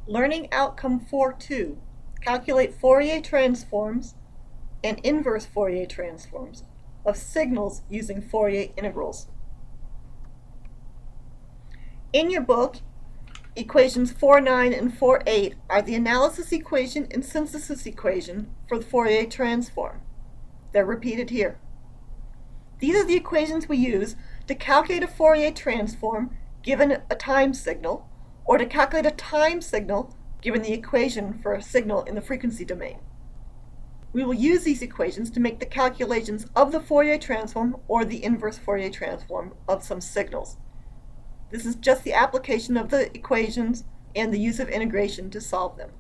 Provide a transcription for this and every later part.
Learning Outcome 4.2. Calculate Fourier transforms and inverse Fourier transforms of signals using Fourier integrals. In your book, equations 4.9 and 4.8 are the analysis equation and synthesis equation for the Fourier transform. They're repeated here. These are the equations we use to calculate a Fourier transform given a time signal, or to calculate a time signal given the equation for a signal in the frequency domain. We will use these equations to make the calculations of the Fourier transform or the inverse Fourier transform of some signals. This is just the application of the equations and the use of integration to solve them.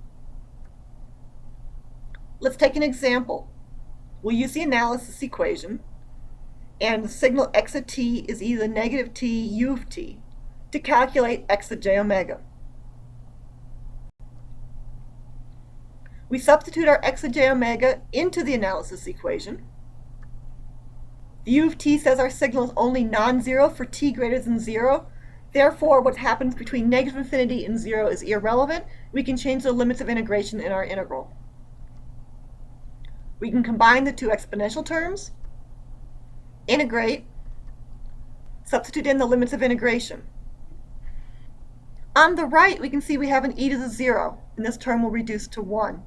Let's take an example. We'll use the analysis equation, and the signal x of t is either negative t u of t, to calculate x of j omega. We substitute our x of j omega into the analysis equation. The u of t says our signal is only non-zero for t greater than 0. Therefore, what happens between negative infinity and 0 is irrelevant. We can change the limits of integration in our integral. We can combine the two exponential terms, integrate, substitute in the limits of integration. On the right, we can see we have an e to the 0, and this term will reduce to 1.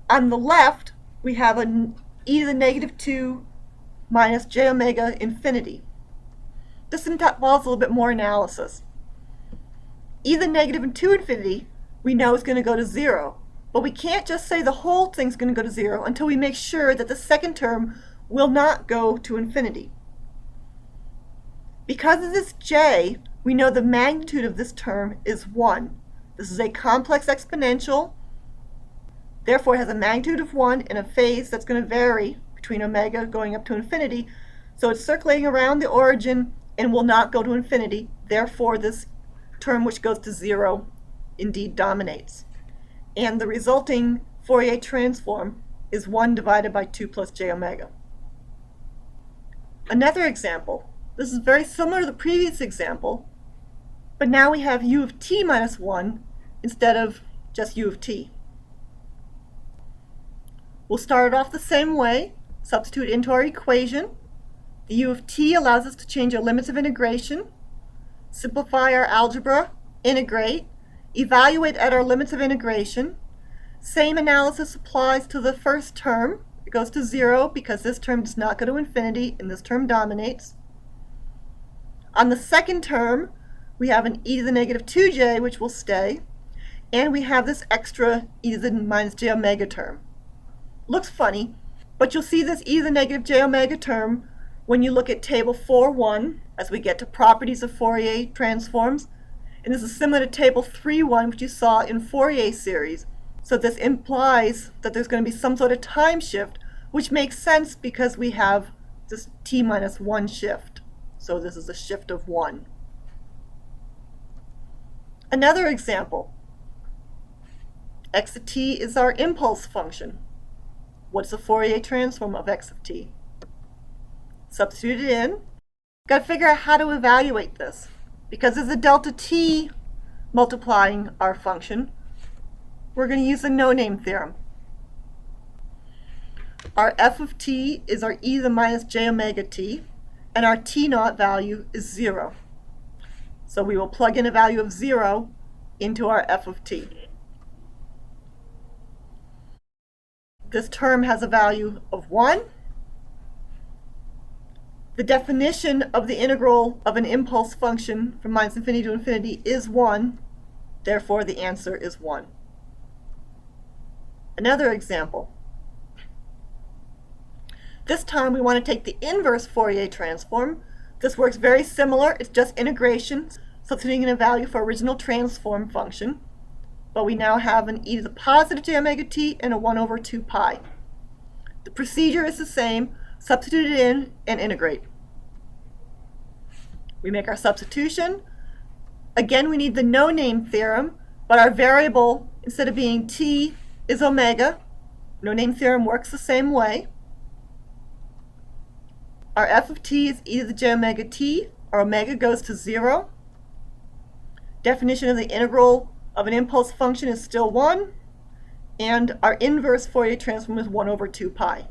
On the left, we have an e to the negative 2 minus j omega infinity. This involves a little bit more analysis. E to the negative 2 infinity, we know is going to go to 0, but we can't just say the whole thing's going to go to 0 until we make sure that the second term will not go to infinity. Because of this j, we know the magnitude of this term is 1. This is a complex exponential, therefore it has a magnitude of 1 in a phase that's going to vary between omega going up to infinity, so it's circulating around the origin and will not go to infinity, therefore this term which goes to 0 indeed dominates. And the resulting Fourier transform is 1 divided by 2 plus j omega. Another example. This is very similar to the previous example, but now we have u of t minus 1 instead of just u of t. We'll start it off the same way, substitute into our equation. The u of t allows us to change our limits of integration, simplify our algebra, integrate, evaluate at our limits of integration. Same analysis applies to the first term. It goes to 0 because this term does not go to infinity and this term dominates. On the second term, we have an e to the negative 2j, which will stay, and we have this extra e to the minus j omega term. Looks funny, but you'll see this e to the negative j omega term when you look at table 4.1 as we get to properties of Fourier transforms, and this is similar to table 3.1, which you saw in Fourier series. So this implies that there's going to be some sort of time shift, which makes sense because we have this t minus 1 shift. So this is a shift of 1. Another example. X of t is our impulse function. What's the Fourier transform of x of t? Substitute it in. Got to figure out how to evaluate this. Because there's a delta t multiplying our function, we're going to use the no-name theorem. Our f of t is our e to the minus j omega t, and our t naught value is 0. So we will plug in a value of 0 into our f of t. This term has a value of 1. The definition of the integral of an impulse function from minus infinity to infinity is 1. Therefore, the answer is 1. Another example. This time we want to take the inverse Fourier transform. This works very similar. It's just integration, substituting in a value for original transform function. But we now have an e to the positive j omega t and a 1 over 2 pi. The procedure is the same. Substitute it in and integrate. We make our substitution. Again, we need the no-name theorem, but our variable, instead of being t, is omega. No-name theorem works the same way. Our f of t is e to the j omega t. Our omega goes to 0. Definition of the integral of an impulse function is still 1, and our inverse Fourier transform is 1 over 2 pi.